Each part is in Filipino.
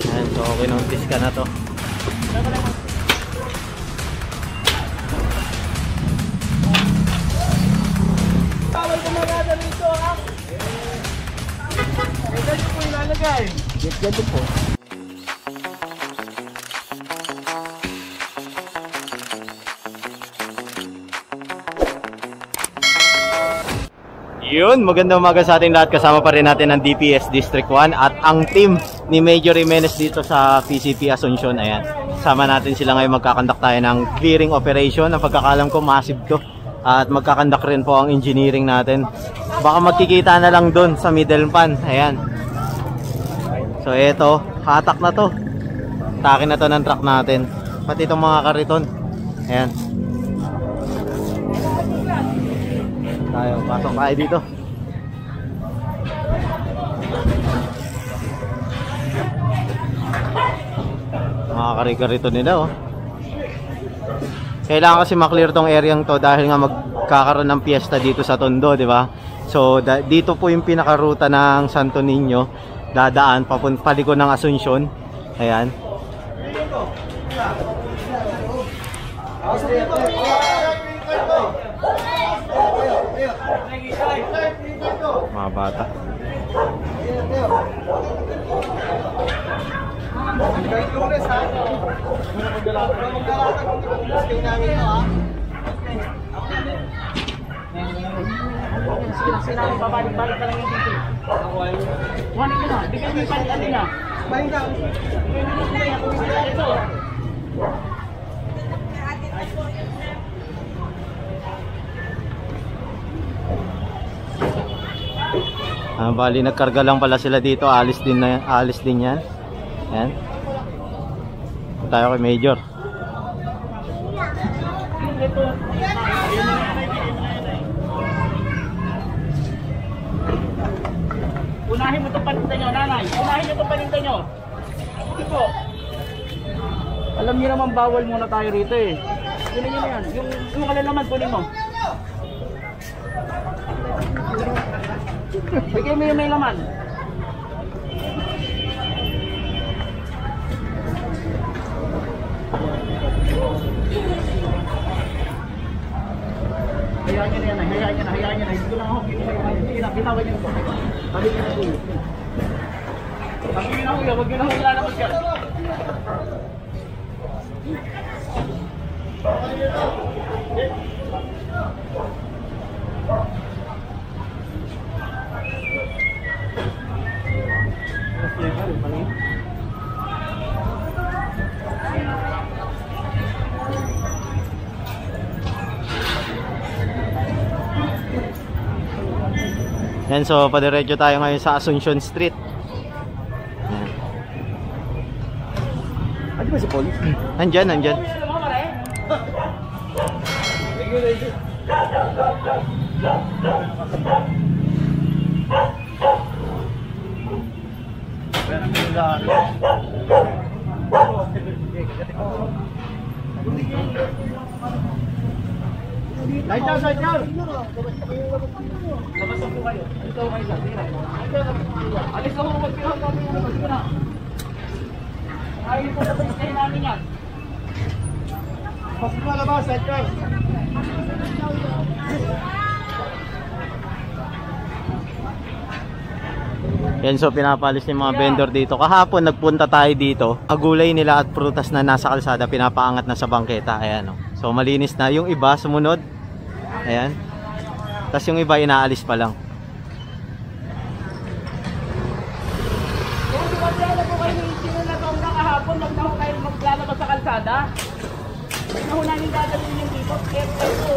Ayan, so kinuntis ka na to. Bawal kumagada dito, ha? Ganyan po ilalagay. Ganyan po. Yun, magandang umaga sa ating lahat. Kasama pa rin natin ang DPS District 1 at ang team ni Major Jimenez dito sa PCP Asuncion. Ayan, sama natin sila ngayon. Magkakandak tayo ng clearing operation. Ang pagkakalam ko massive to. At magkakandak rin po ang engineering natin. Baka magkikita na lang dun sa middle pan. Ayan. So eto, hatak na to. Takin na to ng truck natin. Pati itong mga kariton. Ayan. Tayo, pasok tayo dito. Mga kari-karito nila, oh. Kailangan kasi maklear tong area to dahil nga magkakaroon ng piyesta dito sa Tondo, di ba? So dito po yung pinakaruta ng Santo Niño, dadaan paliko ng Asuncion. Ayan. Mga bata. Babalik-balik ka lang yung dito. Kuhanin ko na. Bigyan mo yung palitan nila. Balik ka. Bali nagkarga lang pala sila dito. Alis din yan. Ayan. Tayo kay Major. Unahin mo itong paninda nyo, nanay. Unahin nyo itong paninda nyo. Ito po. Alam niyo naman bawal muna tayo rito eh. Kunin nyo na yan. Yung kalalaman, kunin mo. Bigay mo yung may laman. Hayaan nyo na yan, hayaan nyo na. Hindi ko lang ako, binawan nyo na po. Sabi nyo na po yun. Sabi nyo na po yun, huwag nyo na po ilalabas yan. Yan, so padiretso tayo ngayon sa Asuncion Street. Ano ba si Paul? Nandyan. Side down! Labas po kayo. Alis ako kayo sa tira. Alis ako magpirang kami yung labas ko na. Ayaw po na pag-stay namin yan. Pasok na labas, side down! Yan, so pinapalis ng mga vendor dito. Kahapon nagpunta tayo dito. Agulay nila at prutas na nasa kalsada pinapaangat na sa bangketa. Ayan, oh. So malinis na. Yung iba sumunod. Ayan. Tapos yung iba inaalis pa lang. Kung maglalala po kayo yung sinunatong na kahapon, huwag na ho kayo maglalabas sa kalsada. Huwag na ho namin dadalhin yung dito. Kaya po.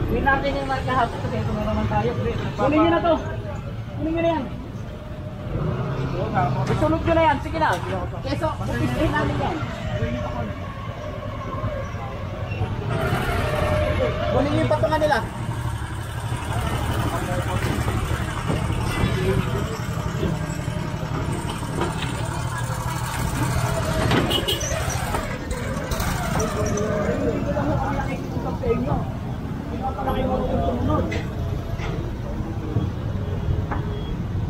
Hindi natin yung magkahapon kasi ito na naman tayo. Kunin nyo na to. Kunin nyo na yan. Isunod nyo na yan. Sige na. Keso, upisin namin yan. Kunin nyo yung patungan nila.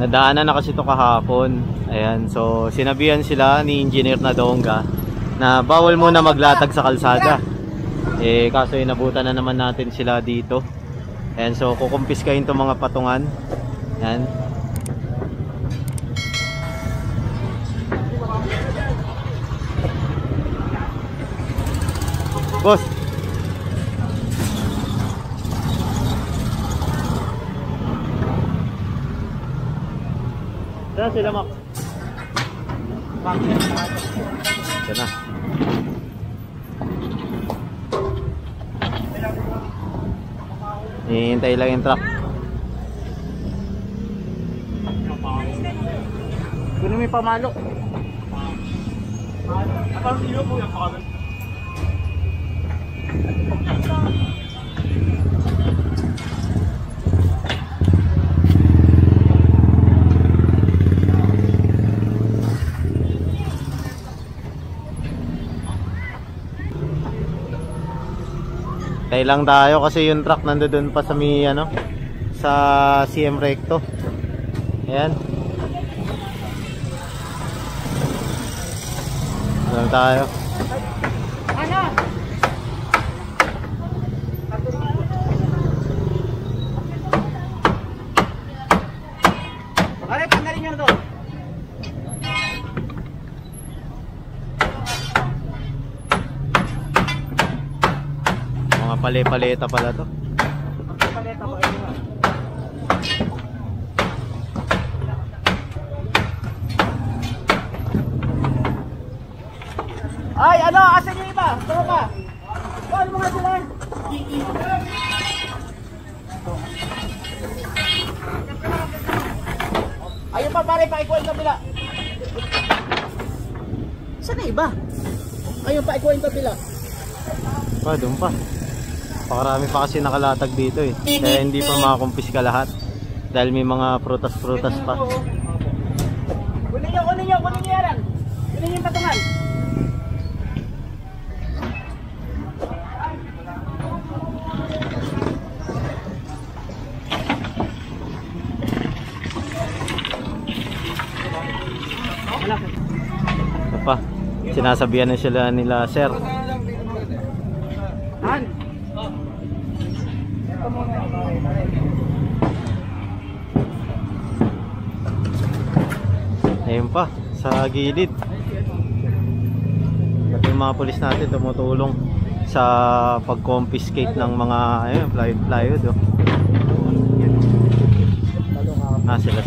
Nadaanan na kasi ito kahapon. Ayan, so sinabihan sila ni Engineer Nadonga na bawal muna maglatag sa kalsada. Eh kaso inabutan na naman natin sila dito. Ayan, so kukumpiskahin itong mga patungan. Ayan. Boss. Saan sila, Mac? Ito na. Hihintay lang yung truck. Kunin mo yung pamalo. Parang sino po yung pamalo? Tayo lang tayo kasi yung truck nandoon pa sa may ano, sa CM Recto. Ayan. Lang tayo. Ano? Aray, tanggalin nyo na to. Mga pale-paleta pala to. Paleta pa ito. Ay, ano? Asan yung iba? Tropa? Ano mga sila? Ayun pa pare, pakikuha yung kabila. Saan na iba? Ayun, pakikuha yung kabila. Doon pa. Pakarami pa kasi nakalatag dito eh. Kaya hindi pa makakumpiska lahat. Dahil may mga prutas-prutas pa. Kunin nyo yan. Kunin nyo yung patungan. Ito pa. Sinasabihan na sila nila, sir. Han. Ayun pa, sa gilid. Pati yung mga pulis natin tumutulong sa pag-confiscate ng mga ayun, plywood. Oh. Sila.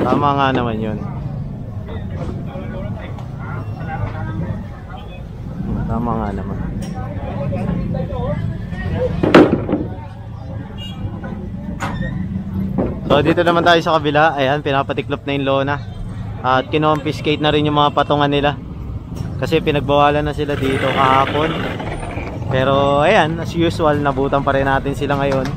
Tama nga naman yun. Tama nga naman. So dito naman tayo sa kabila. Ayan, pinapatiklop na yung lona. At kinompiskate na rin yung mga patungan nila. Kasi pinagbawalan na sila dito kahapon. Pero ayan, as usual, nabutan pa rin natin sila ngayon.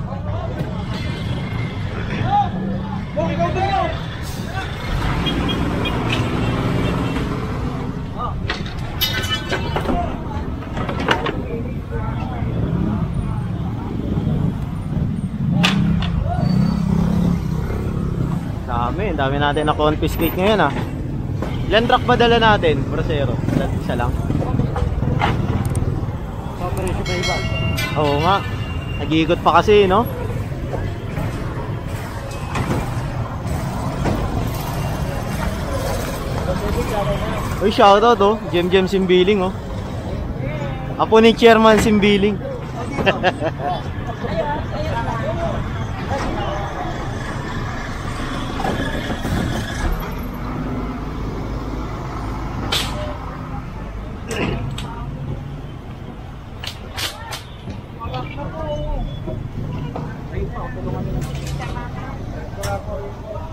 Dami natin na confiscate ngayon ah. Ilan truck ba dala natin? Brasero? Isa lang? Oo nga. Nag-iikot pa kasi no? Uy, shoutout oh. Jem Simbiling oh. Apo ni Chairman Simbiling.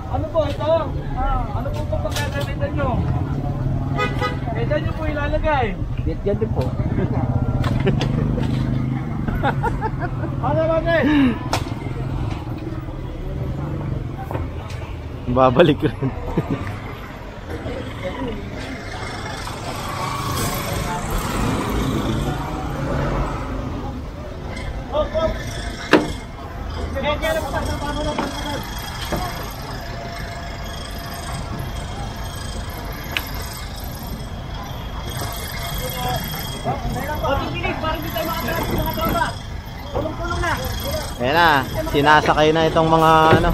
Ano po ito? Ano po pagkagamitan nyo? nilagay? Yan din po. Babalik rin. Ayan na, sinasakay na itong mga ano,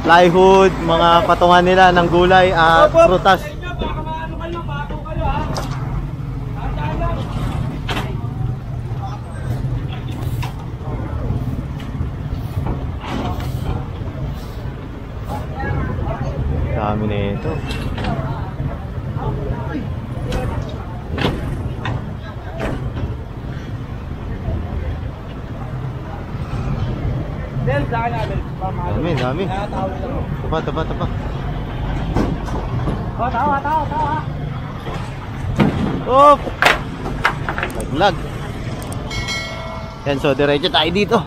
plywood, mga patungan nila ng gulay at prutas. Dami na ito. Dami, dami. Tapa. Tawa. Op! Laglag. Yan, so diretso tayo dito.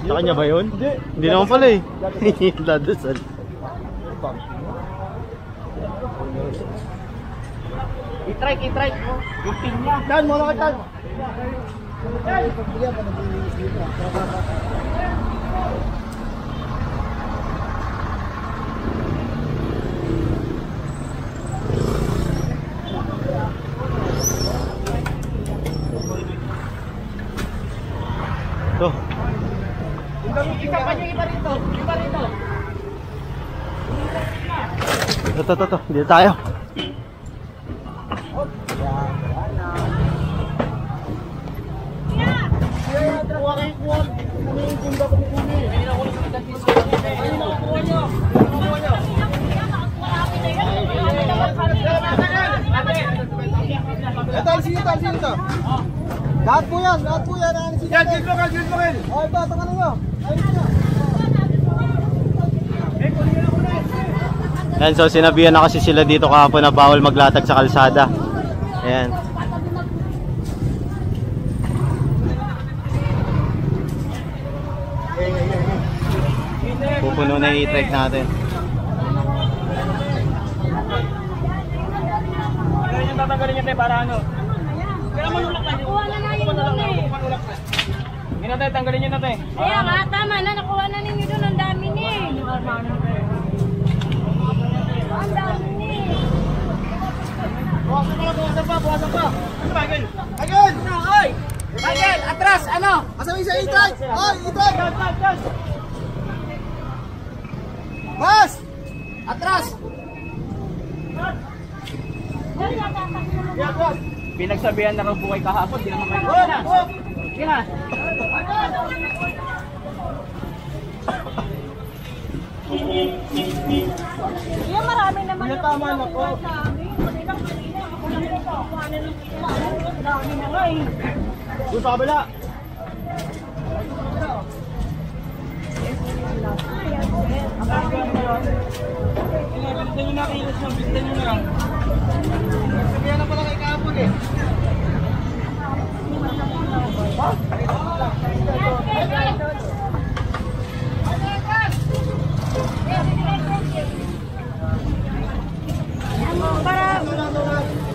Sa kanya ba yun? Hindi naman pala eh. Dadasal. I-try. Yung pin niya. Dan, muna ka Dan. Ito. Iba rito. Ito. Dito tayo. Ito. Lahat po yan. Yan, gilid mo rin. O, ito, tangan nyo. Yan, so sinabihan na kasi sila dito kahapon na bawal maglatag sa kalsada. Ayan. Pupuno na yung e-trek natin. Tatanggalin niya tayo para ano? Kaya manulak na yun. Nakuha na na yun doon eh. Hindi na tayo, tanggalin niyo na tayo. Kaya nga, tama na. Nakuha na ninyo doon. Ang dami ni. Ang dami ni. Buwasan pa. Ano ba, Agil? Agad! Oy! Agil, atras, ano? Asawin sa itag! Oy, itag! Gas! Mas! Atras! Pinagsabihan na raw buhay kahapon, di naman kayo. Sige na. Yung marami naman. Tama na po. Doon sa kabila. Bilisan nyo na kilos mo, bilisan nyo na. Sabihan na pala kay kahapon eh.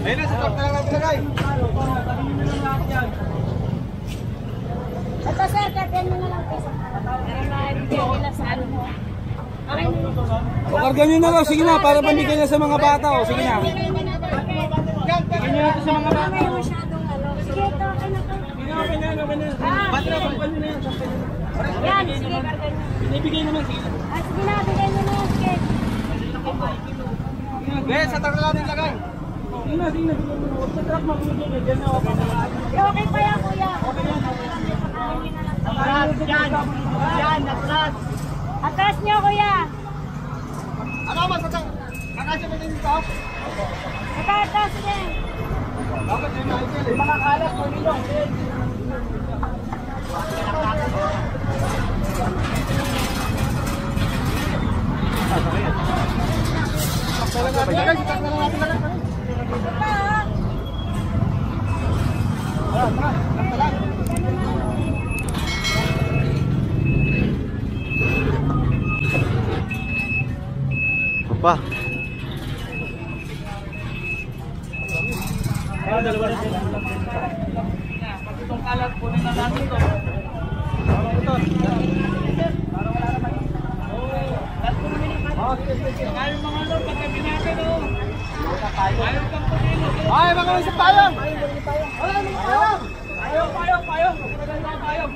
Ayun na, sa top na lang natin lagay. Ito sir, katiyan mo na lang pesa. Para maibigyan nila sa ano mo. Okay. O, karga nyo na lang. Sige na, para pamigay na sa mga bata. O, sige na. Bigyan nyo na ito sa mga bata. May masyadong ano. Sige, ito. Okay na to. Okay na. Ba't na, sampal nyo na yan, sampal nyo. Yan, sige, karga nyo. Binibigay naman, sige. Sige na, bigay nyo na yan. Sige. Guys, sa top na natin lagay. Sige na. Huwag sa truck makulog yun. Diyan na ako. Okay pa yan, kuya. Atras, yan, atras. Atras nyo, kuya. Ano mas? Kakasya mo din yung top? Atras, sige. Dapat yun Mga kalat po ninyo. Pa. Dalawa na sila. Pag itong kalat po na namin ito. Ayaw mga lord, pagkabi natin o. Ayaw kang pumilo. Ay, mga isip tayo! Ayaw, payong. Maganda payong.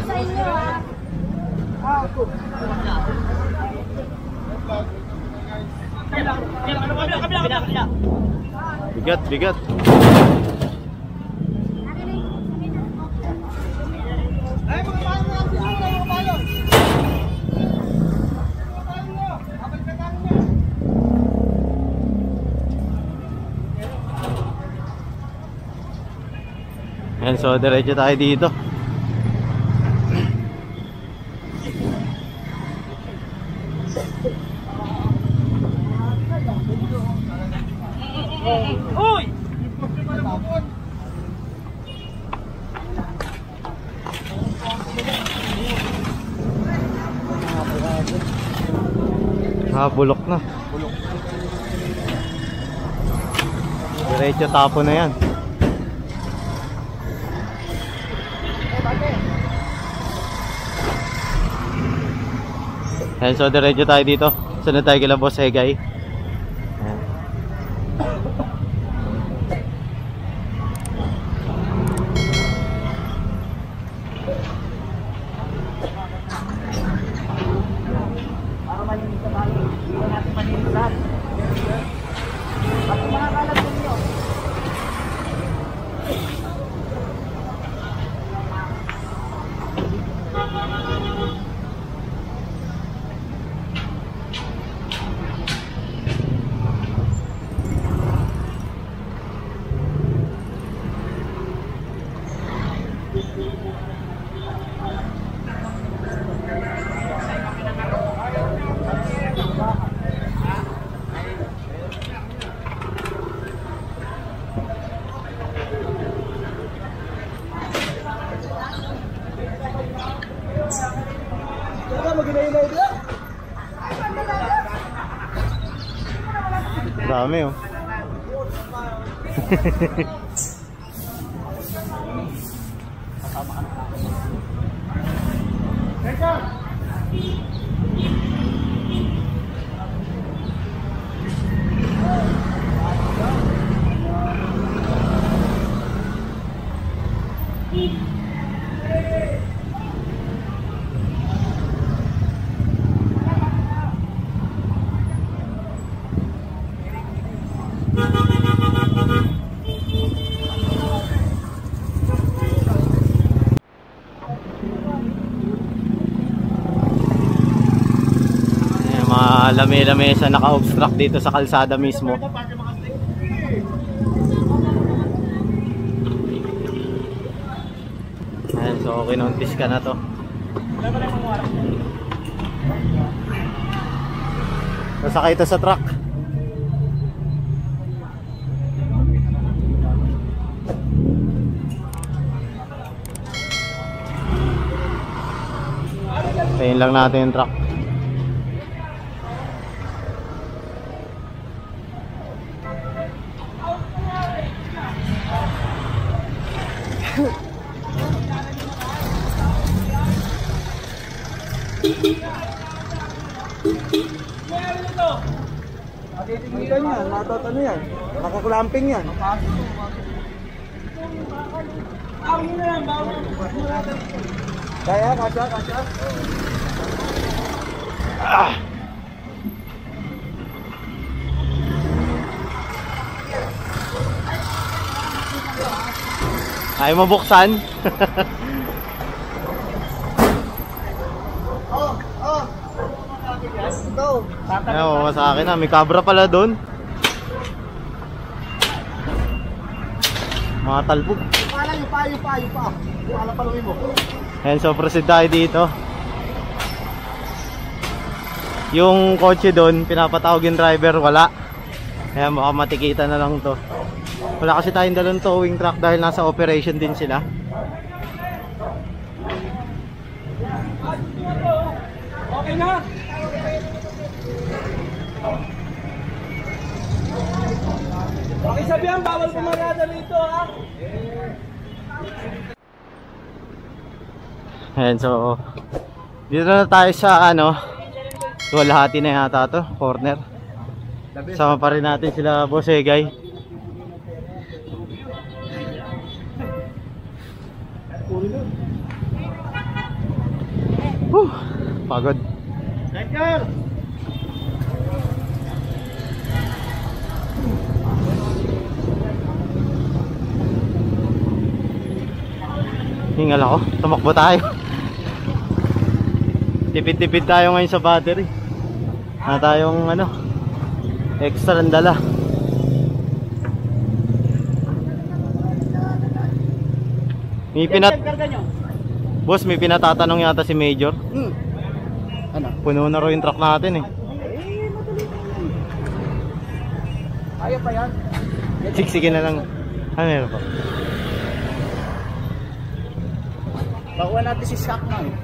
Sa inyo ah. Kabila. Bigat. Ay, mga payo na lang siguro, mga payo! Ayan, so diretso tayo dito. Uy! Bulok na. Diretso tapo na yan. Ayan, so diretso tayo dito. Sunod tayo kila Boss Hegay. Ayan. Para malinis sa tayo. Hindi natin manilisan. At mga kalat po ninyo. Dami oh. Lami-lamesa naka-obstruct dito sa kalsada mismo. Ayan, so kinuntis ka na to. Sasakay ito sa truck. Tayin lang natin yung truck. Ganyan, ano yan? Nakakulamping yan. Kaya, kasya. Ayaw mo buksan? Ito. Ayaw, sa akin na. May cabra pala doon. Mga talbog. Yung pa. Pala paluin mo. Ayan, so proceed tayo dito. Yung kotse doon, pinapatawag yung driver, wala. Kaya baka matikita na lang to. Wala kasi tayong dalawang towing truck dahil nasa operation din sila. Okay na. Okay, sabihan, bawal pumarada rito, ha? Ayan, so dito na tayo sa ano, Dualhati na yata to, corner. Sama pa rin natin sila Boss Egay. Pagod. Hingal ako, tumakbo tayo. Tipid-tipid tayo ngayon sa battery. Na tayong ano, extra ng dala. May Boss, may pinatatanong yata si Major. Ano? Puno na raw yung truck natin eh. Kaya pa yan. Siksikin na lang. Ano meron pa? Bakuha natin si Shaq na eh.